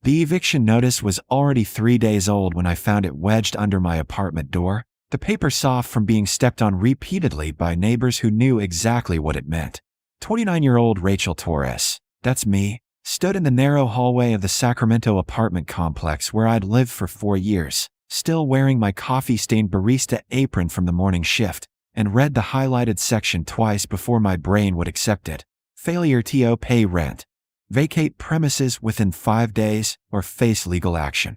The eviction notice was already 3 days old when I found it wedged under my apartment door, the paper soft from being stepped on repeatedly by neighbors who knew exactly what it meant. 29-year-old Rachel Torres, that's me, stood in the narrow hallway of the Sacramento apartment complex where I'd lived for 4 years, still wearing my coffee-stained barista apron from the morning shift, and read the highlighted section twice before my brain would accept it. Failure to pay rent. Vacate premises within 5 days or face legal action.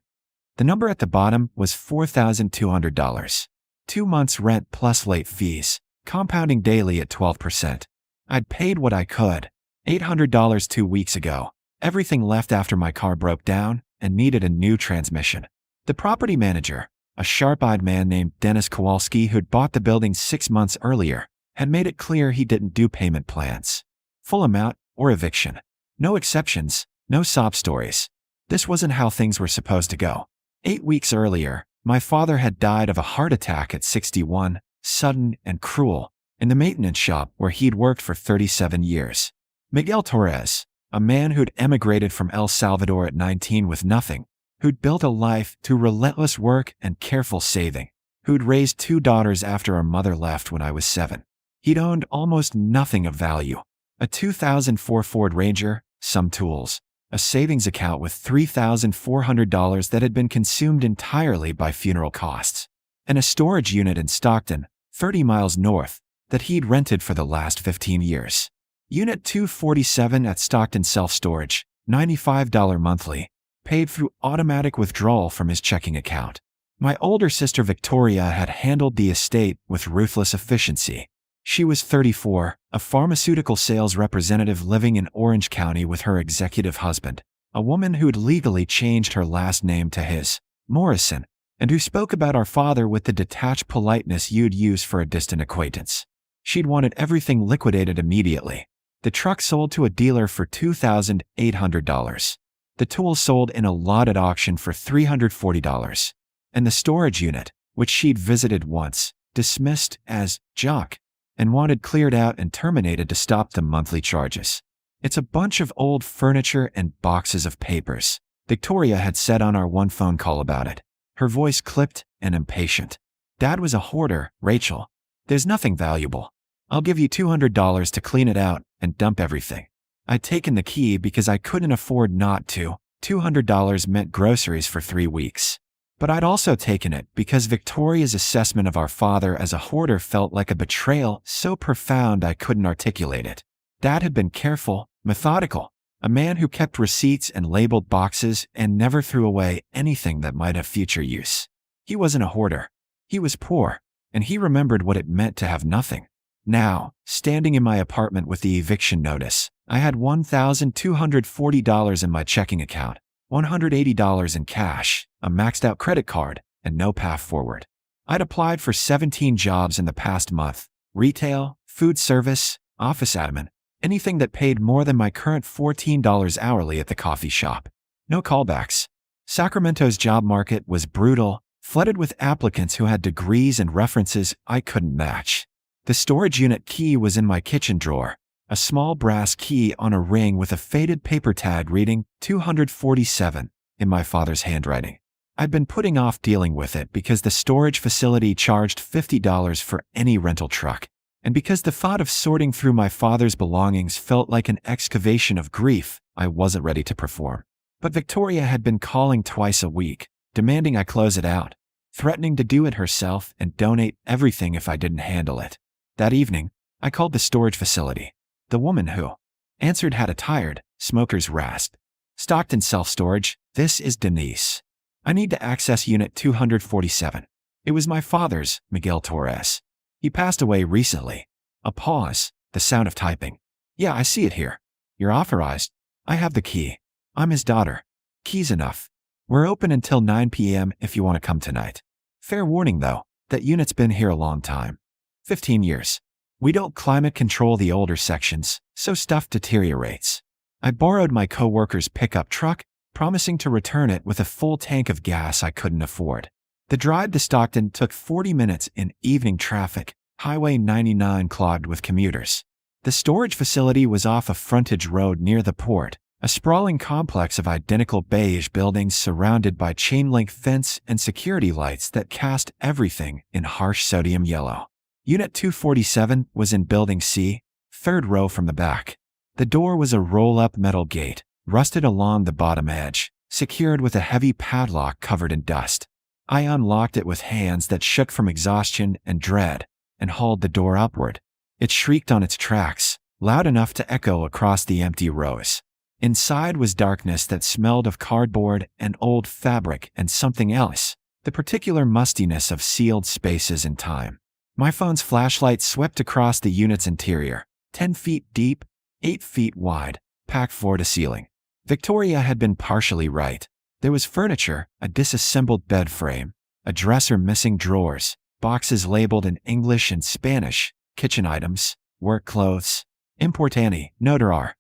The number at the bottom was $4,200. 2 months' rent plus late fees, compounding daily at 12%. I'd paid what I could, $800 2 weeks ago. Everything left after my car broke down and needed a new transmission. The property manager, a sharp-eyed man named Dennis Kowalski who'd bought the building 6 months earlier, had made it clear he didn't do payment plans. Full amount or eviction. No exceptions, no sob stories. This wasn't how things were supposed to go. 8 weeks earlier, my father had died of a heart attack at 61, sudden and cruel, in the maintenance shop where he'd worked for 37 years. Miguel Torres, a man who'd emigrated from El Salvador at 19 with nothing, who'd built a life through relentless work and careful saving, who'd raised 2 daughters after our mother left when I was 7. He'd owned almost nothing of value. A 2004 Ford Ranger, some tools, a savings account with $3,400 that had been consumed entirely by funeral costs, and a storage unit in Stockton, 30 miles north, that he'd rented for the last 15 years. Unit 247 at Stockton Self-Storage, $95 monthly, paid through automatic withdrawal from his checking account. My older sister Victoria had handled the estate with ruthless efficiency. She was 34, a pharmaceutical sales representative living in Orange County with her executive husband, a woman who'd legally changed her last name to his, Morrison, and who spoke about our father with the detached politeness you'd use for a distant acquaintance. She'd wanted everything liquidated immediately. The truck sold to a dealer for $2,800. The tools sold in a lot at auction for $340. And the storage unit, which she'd visited once, dismissed as junk, and wanted cleared out and terminated to stop the monthly charges. It's a bunch of old furniture and boxes of papers, Victoria had said on our one phone call about it, her voice clipped and impatient. Dad was a hoarder, Rachel. There's nothing valuable. I'll give you $200 to clean it out and dump everything. I'd taken the key because I couldn't afford not to. $200 meant groceries for 3 weeks. But I'd also taken it because Victoria's assessment of our father as a hoarder felt like a betrayal so profound I couldn't articulate it. Dad had been careful, methodical, a man who kept receipts and labeled boxes and never threw away anything that might have future use. He wasn't a hoarder. He was poor, and he remembered what it meant to have nothing. Now, standing in my apartment with the eviction notice, I had $1,240 in my checking account, $180 in cash, a maxed-out credit card, and no path forward. I'd applied for 17 jobs in the past month: retail, food service, office admin, anything that paid more than my current $14 hourly at the coffee shop. No callbacks. Sacramento's job market was brutal, flooded with applicants who had degrees and references I couldn't match. The storage unit key was in my kitchen drawer, a small brass key on a ring with a faded paper tag reading 247 in my father's handwriting. I'd been putting off dealing with it because the storage facility charged $50 for any rental truck, and because the thought of sorting through my father's belongings felt like an excavation of grief I wasn't ready to perform. But Victoria had been calling twice a week, demanding I close it out, threatening to do it herself and donate everything if I didn't handle it. That evening, I called the storage facility. The woman who answered had a tired, smoker's rasp. Stockton Self-Storage, this is Denise. I need to access Unit 247. It was my father's, Miguel Torres. He passed away recently. A pause, the sound of typing. Yeah, I see it here. You're authorized. I have the key. I'm his daughter. Key's enough. We're open until 9 p.m. if you want to come tonight. Fair warning, though, that unit's been here a long time. 15 years. We don't climate control the older sections, so stuff deteriorates. I borrowed my coworker's pickup truck, promising to return it with a full tank of gas I couldn't afford. The drive to Stockton took 40 minutes in evening traffic, Highway 99 clogged with commuters. The storage facility was off a frontage road near the port, A sprawling complex of identical beige buildings surrounded by chain-link fence and security lights that cast everything in harsh sodium yellow. Unit 247 was in Building C, third row from the back. The door was a roll-up metal gate, rusted along the bottom edge, secured with a heavy padlock covered in dust. I unlocked it with hands that shook from exhaustion and dread, and hauled the door upward. It shrieked on its tracks, loud enough to echo across the empty rows. Inside was darkness that smelled of cardboard and old fabric and something else, the particular mustiness of sealed spaces and time. My phone's flashlight swept across the unit's interior, 10 feet deep, 8 feet wide, packed floor to ceiling. Victoria had been partially right. There was furniture, a disassembled bed frame, a dresser missing drawers, boxes labeled in English and Spanish, kitchen items, work clothes, importante, no drawer.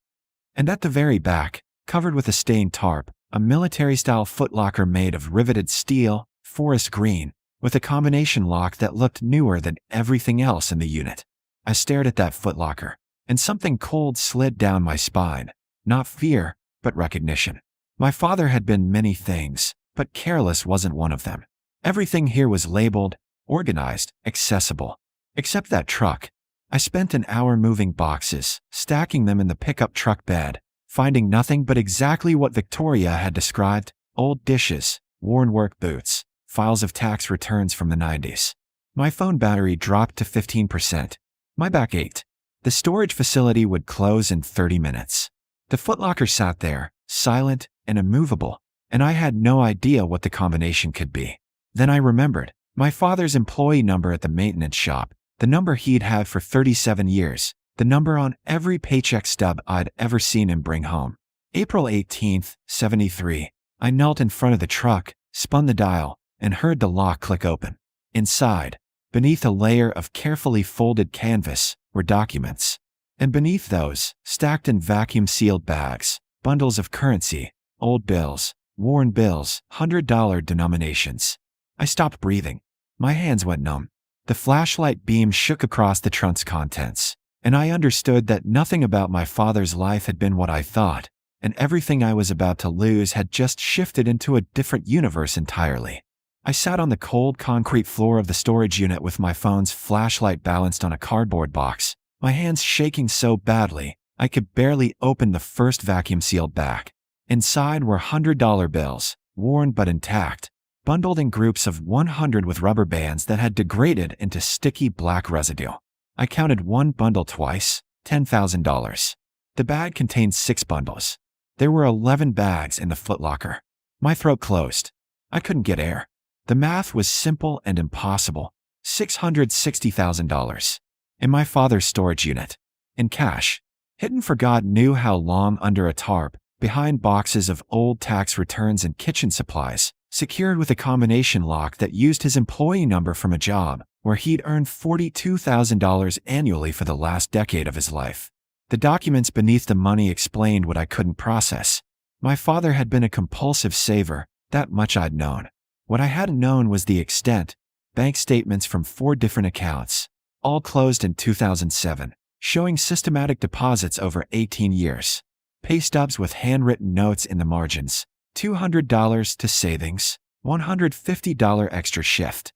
And at the very back, covered with a stained tarp, a military-style footlocker made of riveted steel, forest green, with a combination lock that looked newer than everything else in the unit. I stared at that footlocker, and something cold slid down my spine. Not fear, but recognition. My father had been many things, but careless wasn't one of them. Everything here was labeled, organized, accessible. Except that truck. I spent an hour moving boxes, stacking them in the pickup truck bed, finding nothing but exactly what Victoria had described: old dishes, worn work boots, files of tax returns from the 90s. My phone battery dropped to 15%. My back ached. The storage facility would close in 30 minutes. The footlocker sat there, silent and immovable, and I had no idea what the combination could be. Then I remembered my father's employee number at the maintenance shop, the number he'd had for 37 years, the number on every paycheck stub I'd ever seen him bring home. April 18th, 73. I knelt in front of the truck, spun the dial, and heard the lock click open. Inside, beneath a layer of carefully folded canvas, were documents. And beneath those, stacked in vacuum-sealed bags, bundles of currency, old bills, worn bills, $100 denominations. I stopped breathing. My hands went numb. The flashlight beam shook across the trunk's contents, and I understood that nothing about my father's life had been what I thought, and everything I was about to lose had just shifted into a different universe entirely. I sat on the cold concrete floor of the storage unit with my phone's flashlight balanced on a cardboard box, my hands shaking so badly I could barely open the first vacuum-sealed bag. Inside were $100 bills, worn but intact, bundled in groups of 100 with rubber bands that had degraded into sticky black residue. I counted one bundle twice, $10,000. The bag contained 6 bundles. There were 11 bags in the footlocker. My throat closed. I couldn't get air. The math was simple and impossible. $660,000. In my father's storage unit. In cash. Hidden for God knew how long under a tarp, behind boxes of old tax returns and kitchen supplies, secured with a combination lock that used his employee number from a job where he'd earned $42,000 annually for the last decade of his life. The documents beneath the money explained what I couldn't process. My father had been a compulsive saver, that much I'd known. What I hadn't known was the extent. Bank statements from 4 different accounts, all closed in 2007, showing systematic deposits over 18 years. Pay stubs with handwritten notes in the margins. $200 to savings, $150 extra shift.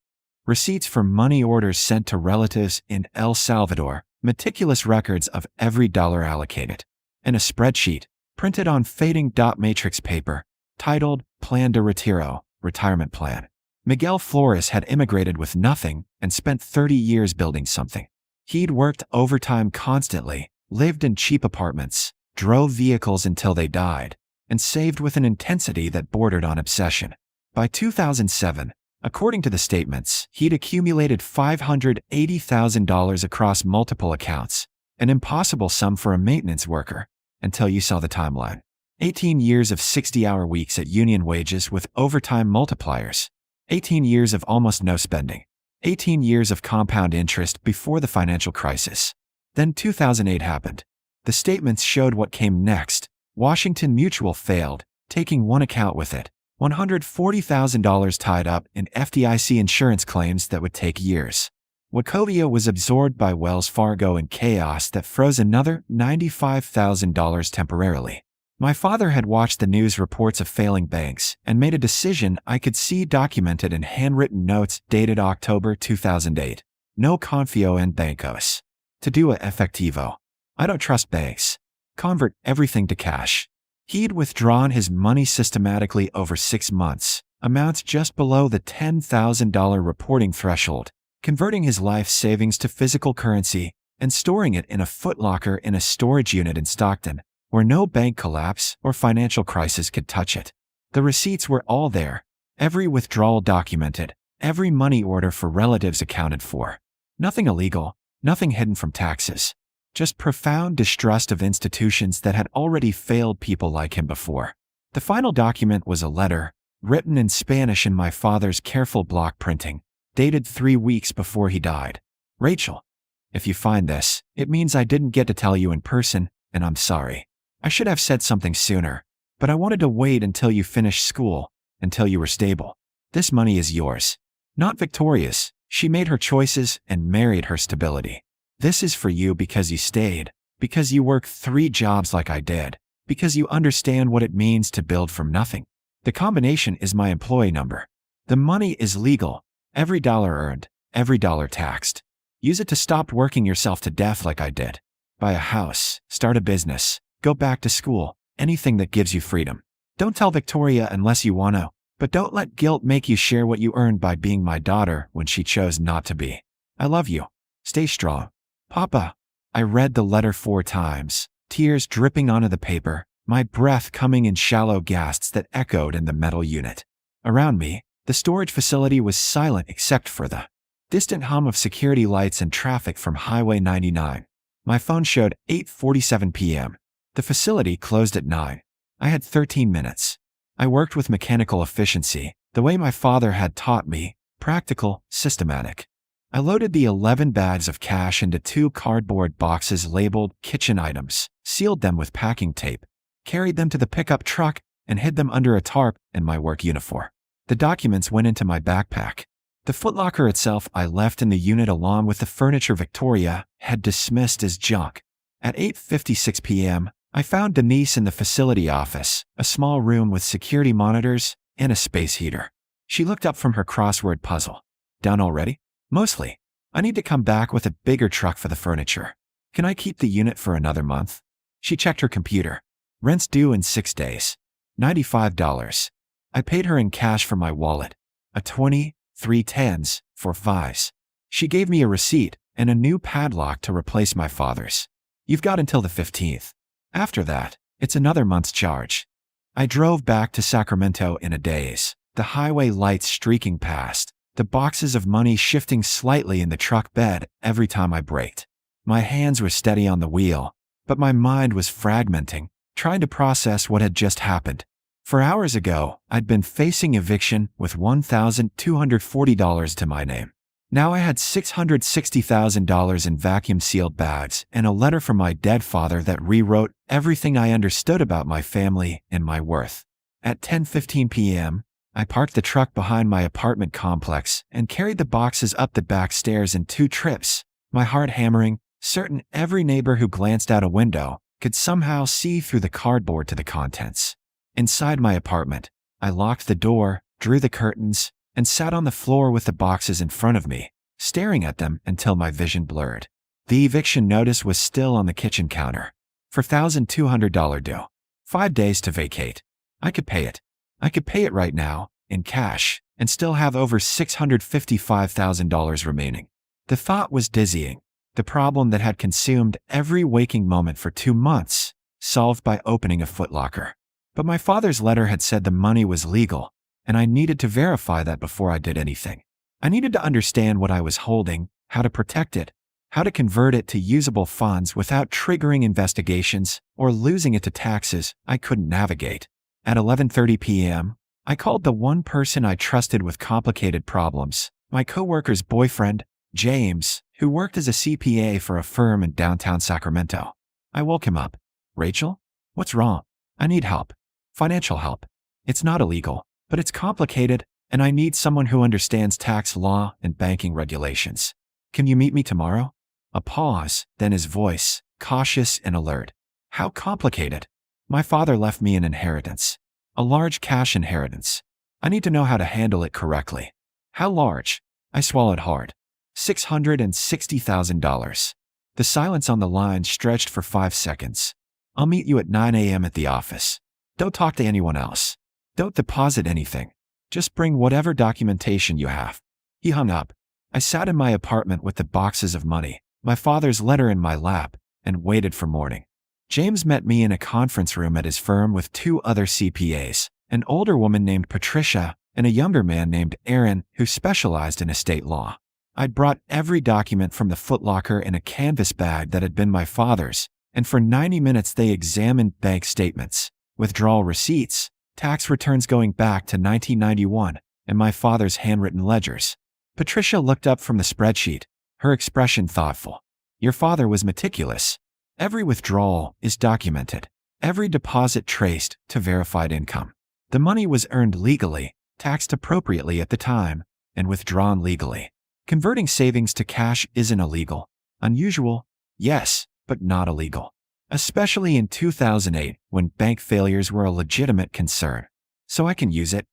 Receipts for money orders sent to relatives in El Salvador, meticulous records of every dollar allocated. And a spreadsheet, printed on fading dot matrix paper, titled Plan de Retiro, Retirement Plan. Miguel Flores had immigrated with nothing and spent 30 years building something. He'd worked overtime constantly, lived in cheap apartments, drove vehicles until they died, and saved with an intensity that bordered on obsession. By 2007, according to the statements, he'd accumulated $580,000 across multiple accounts, an impossible sum for a maintenance worker, until you saw the timeline. 18 years of 60-hour weeks at union wages with overtime multipliers. 18 years of almost no spending. 18 years of compound interest before the financial crisis. Then 2008 happened. The statements showed what came next. Washington Mutual failed, taking one account with it. $140,000 tied up in FDIC insurance claims that would take years. Wachovia was absorbed by Wells Fargo in chaos that froze another $95,000 temporarily. My father had watched the news reports of failing banks and made a decision I could see documented in handwritten notes dated October 2008. No confío en bancos. To do a efectivo. I don't trust banks. Convert everything to cash. He'd withdrawn his money systematically over 6 months, amounts just below the $10,000 reporting threshold, converting his life savings to physical currency and storing it in a footlocker in a storage unit in Stockton, where no bank collapse or financial crisis could touch it. The receipts were all there, every withdrawal documented, every money order for relatives accounted for. Nothing illegal, nothing hidden from taxes. Just profound distrust of institutions that had already failed people like him before. The final document was a letter, written in Spanish in my father's careful block printing, dated 3 weeks before he died. Rachel, if you find this, it means I didn't get to tell you in person, and I'm sorry. I should have said something sooner, but I wanted to wait until you finished school, until you were stable. This money is yours. Not Victoria's. She made her choices and married her stability. This is for you because you stayed, because you worked 3 jobs like I did, because you understand what it means to build from nothing. The combination is my employee number. The money is legal. Every dollar earned, every dollar taxed. Use it to stop working yourself to death like I did. Buy a house, start a business, go back to school, anything that gives you freedom. Don't tell Victoria unless you want to, but don't let guilt make you share what you earned by being my daughter when she chose not to be. I love you. Stay strong. Papa. I read the letter 4 times, tears dripping onto the paper, my breath coming in shallow gasps that echoed in the metal unit. Around me, the storage facility was silent except for the distant hum of security lights and traffic from Highway 99. My phone showed 8:47 p.m. The facility closed at 9. I had 13 minutes. I worked with mechanical efficiency, the way my father had taught me, practical, systematic. I loaded the 11 bags of cash into 2 cardboard boxes labeled kitchen items, sealed them with packing tape, carried them to the pickup truck, and hid them under a tarp in my work uniform. The documents went into my backpack. The footlocker itself I left in the unit along with the furniture Victoria had dismissed as junk. At 8:56 p.m., I found Denise in the facility office, a small room with security monitors and a space heater. She looked up from her crossword puzzle. Done already? Mostly. I need to come back with a bigger truck for the furniture. Can I keep the unit for another month? She checked her computer. Rent's due in 6 days. $95. I paid her in cash from my wallet. A 20, 3 tens, 4 fives. She gave me a receipt and a new padlock to replace my father's. You've got until the 15th. After that, it's another month's charge. I drove back to Sacramento in a daze, the highway lights streaking past, the boxes of money shifting slightly in the truck bed every time I braked. My hands were steady on the wheel, but my mind was fragmenting, trying to process what had just happened. For hours ago, I'd been facing eviction with $1,240 to my name. Now I had $660,000 in vacuum-sealed bags and a letter from my dead father that rewrote everything I understood about my family and my worth. At 10:15 p.m., I parked the truck behind my apartment complex and carried the boxes up the back stairs in 2 trips, my heart hammering, certain every neighbor who glanced out a window could somehow see through the cardboard to the contents. Inside my apartment, I locked the door, drew the curtains, and sat on the floor with the boxes in front of me, staring at them until my vision blurred. The eviction notice was still on the kitchen counter. For $1,200 due. 5 days to vacate. I could pay it. I could pay it right now, in cash, and still have over $655,000 remaining. The thought was dizzying. The problem that had consumed every waking moment for 2 months, solved by opening a footlocker. But my father's letter had said the money was legal, and I needed to verify that before I did anything. I needed to understand what I was holding, how to protect it, how to convert it to usable funds without triggering investigations or losing it to taxes I couldn't navigate. At 11:30 p.m., I called the one person I trusted with complicated problems, my coworker's boyfriend, James, who worked as a CPA for a firm in downtown Sacramento. I woke him up. Rachel? What's wrong? I need help. Financial help. It's not illegal, but it's complicated, and I need someone who understands tax law and banking regulations. Can you meet me tomorrow? A pause, then his voice, cautious and alert. How complicated? My father left me an inheritance. A large cash inheritance. I need to know how to handle it correctly. How large? I swallowed hard. $660,000. The silence on the line stretched for 5 seconds. I'll meet you at 9 a.m. at the office. Don't talk to anyone else. Don't deposit anything. Just bring whatever documentation you have. He hung up. I sat in my apartment with the boxes of money, my father's letter in my lap, and waited for morning. James met me in a conference room at his firm with 2 other CPAs, an older woman named Patricia and a younger man named Aaron who specialized in estate law. I'd brought every document from the Foot Locker in a canvas bag that had been my father's, and for 90 minutes they examined bank statements, withdrawal receipts, tax returns going back to 1991, and my father's handwritten ledgers. Patricia looked up from the spreadsheet, her expression thoughtful. Your father was meticulous. Every withdrawal is documented. Every deposit traced to verified income. The money was earned legally, taxed appropriately at the time, and withdrawn legally. Converting savings to cash isn't illegal. Unusual, yes, but not illegal. Especially in 2008 when bank failures were a legitimate concern. So I can use it.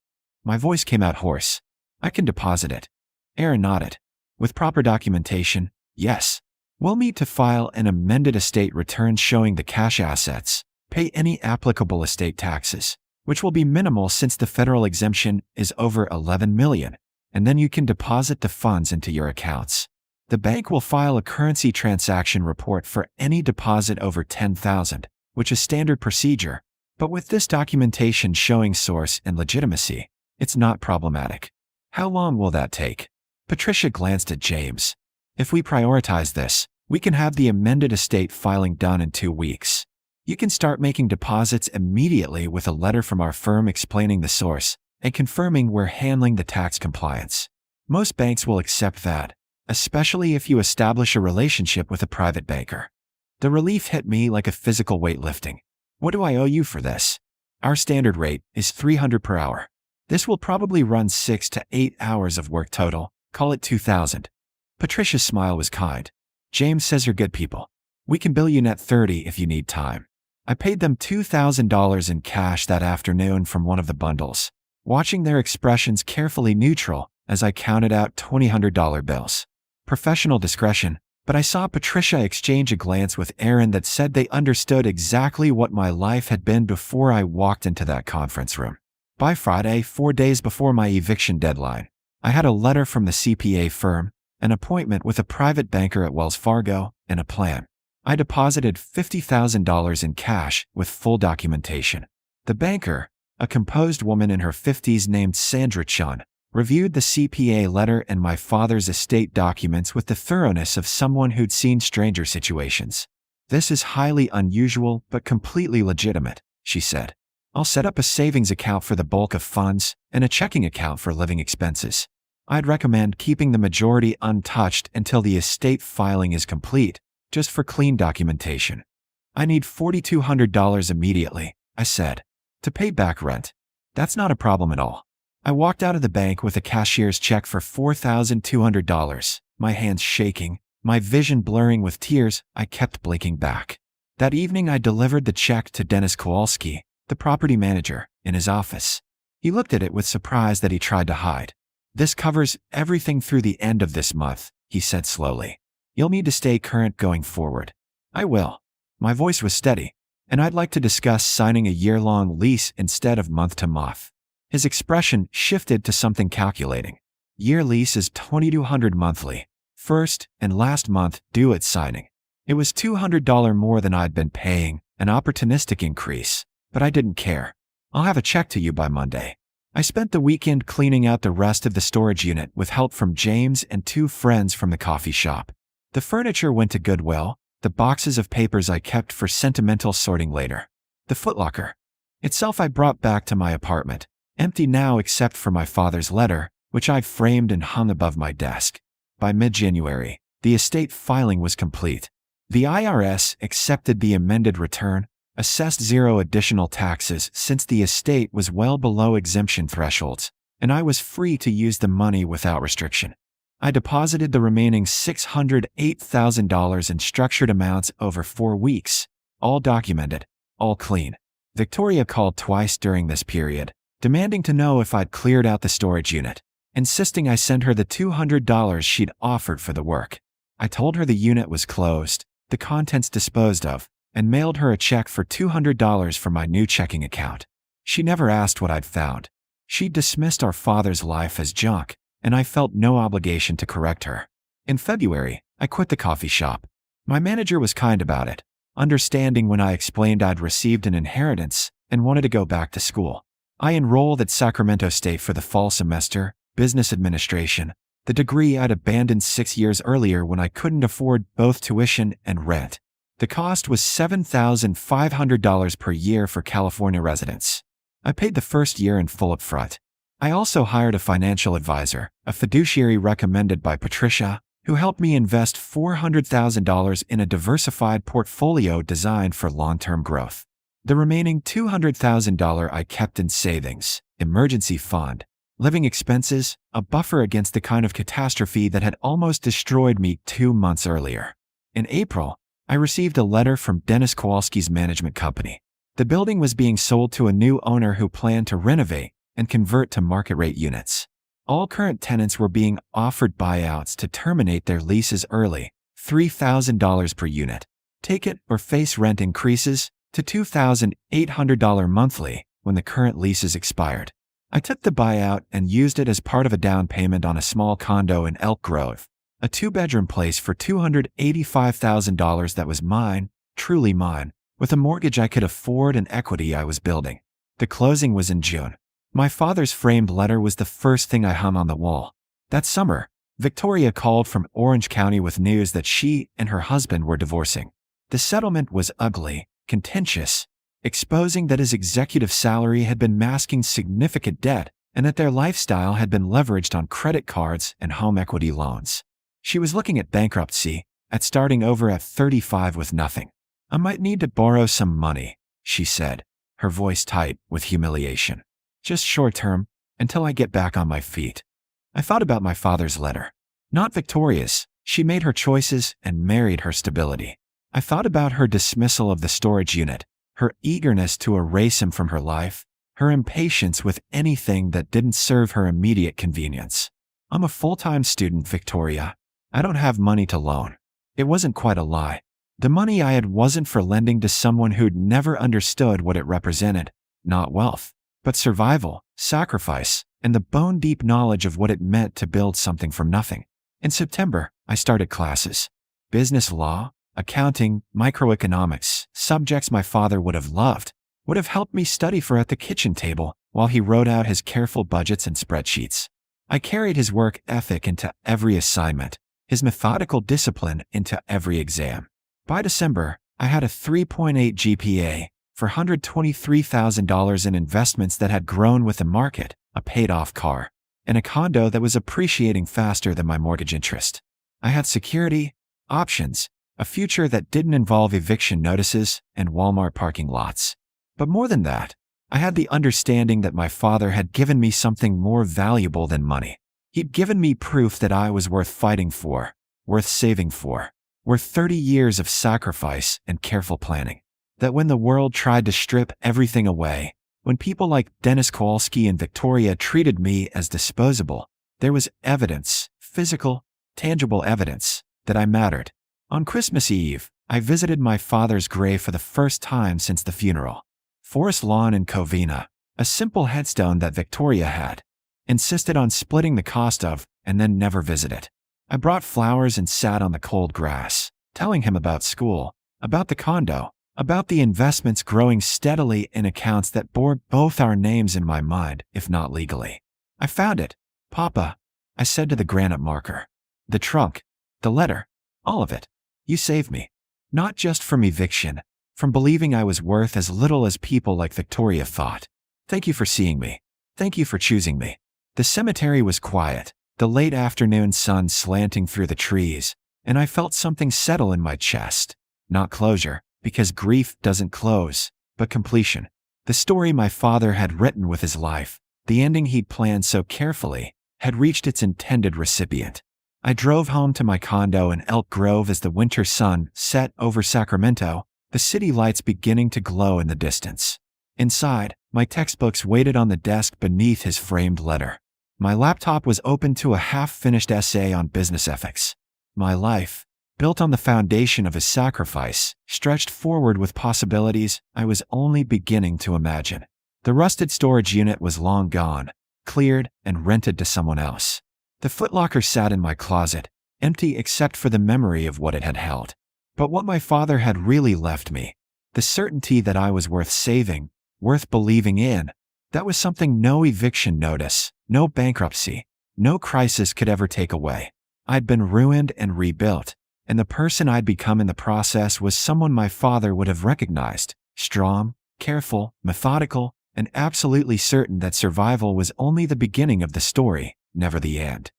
My voice came out hoarse. I can deposit it. Aaron nodded. With proper documentation, yes. We'll need to file an amended estate return showing the cash assets, pay any applicable estate taxes, which will be minimal since the federal exemption is over $11 million, and then you can deposit the funds into your accounts. The bank will file a currency transaction report for any deposit over $10,000, which is standard procedure, but with this documentation showing source and legitimacy, it's not problematic. How long will that take? Patricia glanced at James. If we prioritize this, we can have the amended estate filing done in 2 weeks. You can start making deposits immediately with a letter from our firm explaining the source and confirming we're handling the tax compliance. Most banks will accept that, especially if you establish a relationship with a private banker. The relief hit me like a physical weightlifting. What do I owe you for this? Our standard rate is $300 per hour. This will probably run 6 to 8 hours of work total. Call it $2,000. Patricia's smile was kind. James says you're good people. We can bill you net $30 if you need time. I paid them $2,000 in cash that afternoon from one of the bundles, watching their expressions carefully neutral as I counted out $200 bills. Professional discretion, but I saw Patricia exchange a glance with Aaron that said they understood exactly what my life had been before I walked into that conference room. By Friday, 4 days before my eviction deadline, I had a letter from the CPA firm, an appointment with a private banker at Wells Fargo, and a plan. I deposited $50,000 in cash with full documentation. The banker, a composed woman in her 50s named Sandra Chun, reviewed the CPA letter and my father's estate documents with the thoroughness of someone who'd seen stranger situations. This is highly unusual but completely legitimate, she said. I'll set up a savings account for the bulk of funds and a checking account for living expenses. I'd recommend keeping the majority untouched until the estate filing is complete, just for clean documentation. I need $4,200 immediately, I said, to pay back rent. That's not a problem at all. I walked out of the bank with a cashier's check for $4,200, my hands shaking, my vision blurring with tears. I kept blinking back. That evening I delivered the check to Dennis Kowalski, the property manager, in his office. He looked at it with surprise that he tried to hide. This covers everything through the end of this month, he said slowly. You'll need to stay current going forward. I will. My voice was steady, and I'd like to discuss signing a year-long lease instead of month-to-month. His expression shifted to something calculating. Year lease is $2,200 monthly, first and last month due at signing. It was $200 more than I'd been paying, an opportunistic increase, but I didn't care. I'll have a check to you by Monday. I spent the weekend cleaning out the rest of the storage unit with help from James and 2 friends from the coffee shop. The furniture went to Goodwill, the boxes of papers I kept for sentimental sorting later. The Foot Locker itself I brought back to my apartment, empty now except for my father's letter, which I framed and hung above my desk. By mid-January, the estate filing was complete. The IRS accepted the amended return, assessed 0 additional taxes since the estate was well below exemption thresholds, and I was free to use the money without restriction. I deposited the remaining $608,000 in structured amounts over 4 weeks, all documented, all clean. Victoria called twice during this period, demanding to know if I'd cleared out the storage unit, insisting I send her the $200 she'd offered for the work. I told her the unit was closed, the contents disposed of, and mailed her a check for $200 from my new checking account. She never asked what I'd found. She dismissed our father's life as junk, and I felt no obligation to correct her. In February, I quit the coffee shop. My manager was kind about it, understanding when I explained I'd received an inheritance and wanted to go back to school. I enrolled at Sacramento State for the fall semester, business administration, the degree I'd abandoned 6 years earlier when I couldn't afford both tuition and rent. The cost was $7,500 per year for California residents. I paid the first year in full upfront. I also hired a financial advisor, a fiduciary recommended by Patricia, who helped me invest $400,000 in a diversified portfolio designed for long-term growth. The remaining $200,000 I kept in savings, emergency fund, living expenses, a buffer against the kind of catastrophe that had almost destroyed me 2 months earlier. In April, I received a letter from Dennis Kowalski's management company. The building was being sold to a new owner who planned to renovate and convert to market-rate units. All current tenants were being offered buyouts to terminate their leases early, $3,000 per unit. Take it or face rent increases to $2,800 monthly when the current leases expired. I took the buyout and used it as part of a down payment on a small condo in Elk Grove, a 2-bedroom place for $285,000 that was mine, truly mine, with a mortgage I could afford and equity I was building. The closing was in June. My father's framed letter was the first thing I hung on the wall. That summer, Victoria called from Orange County with news that she and her husband were divorcing. The settlement was ugly, contentious, exposing that his executive salary had been masking significant debt and that their lifestyle had been leveraged on credit cards and home equity loans. She was looking at bankruptcy, at starting over at 35 with nothing. I might need to borrow some money, she said, her voice tight with humiliation. Just short-term, until I get back on my feet. I thought about my father's letter. Not Victoria's. She made her choices and married her stability. I thought about her dismissal of the storage unit, her eagerness to erase him from her life, her impatience with anything that didn't serve her immediate convenience. I'm a full-time student, Victoria. I don't have money to loan. It wasn't quite a lie. The money I had wasn't for lending to someone who'd never understood what it represented, not wealth, but survival, sacrifice, and the bone-deep knowledge of what it meant to build something from nothing. In September, I started classes. Business law, accounting, microeconomics, subjects my father would have loved, would have helped me study for at the kitchen table while he wrote out his careful budgets and spreadsheets. I carried his work ethic into every assignment, his methodical discipline into every exam. By December, I had a 3.8 GPA, for $123,000 in investments that had grown with the market, a paid-off car, and a condo that was appreciating faster than my mortgage interest. I had security, options, a future that didn't involve eviction notices and Walmart parking lots. But more than that, I had the understanding that my father had given me something more valuable than money. He'd given me proof that I was worth fighting for, worth saving for, worth 30 years of sacrifice and careful planning. That when the world tried to strip everything away, when people like Dennis Kowalski and Victoria treated me as disposable, there was evidence, physical, tangible evidence, that I mattered. On Christmas Eve, I visited my father's grave for the first time since the funeral. Forest lawn in Covina, a simple headstone that Victoria had, insisted on splitting the cost of, and then never visit it. I brought flowers and sat on the cold grass, telling him about school, about the condo, about the investments growing steadily in accounts that bore both our names in my mind, if not legally. I found it, Papa, I said to the granite marker. The trunk, the letter, all of it. You saved me. Not just from eviction, from believing I was worth as little as people like Victoria thought. Thank you for seeing me. Thank you for choosing me. The cemetery was quiet, the late afternoon sun slanting through the trees, and I felt something settle in my chest. Not closure, because grief doesn't close, but completion. The story my father had written with his life, the ending he'd planned so carefully, had reached its intended recipient. I drove home to my condo in Elk Grove as the winter sun set over Sacramento, the city lights beginning to glow in the distance. Inside, my textbooks waited on the desk beneath his framed letter. My laptop was open to a half-finished essay on business ethics. My life, built on the foundation of his sacrifice, stretched forward with possibilities I was only beginning to imagine. The rusted storage unit was long gone, cleared and rented to someone else. The footlocker sat in my closet, empty except for the memory of what it had held. But what my father had really left me, the certainty that I was worth saving, worth believing in, that was something no eviction notice, no bankruptcy, no crisis could ever take away. I'd been ruined and rebuilt, and the person I'd become in the process was someone my father would have recognized, strong, careful, methodical, and absolutely certain that survival was only the beginning of the story, never the end.